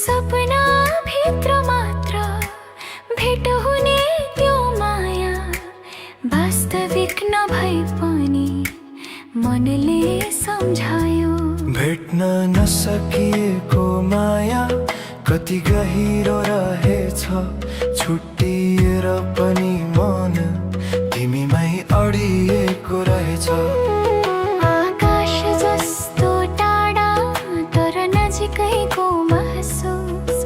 सपना भित्र मात्र भेट हुने त्यो माया वास्तविक नभए पनि मनले सम्झायो। भेट्न नसकिएको माया कति गहिरो रहेछ, छुट्टिएर पनि मन तिमीमै अडिएको रहेछ। आकाश जस्तो टाढा तर नजिकैको महसुस,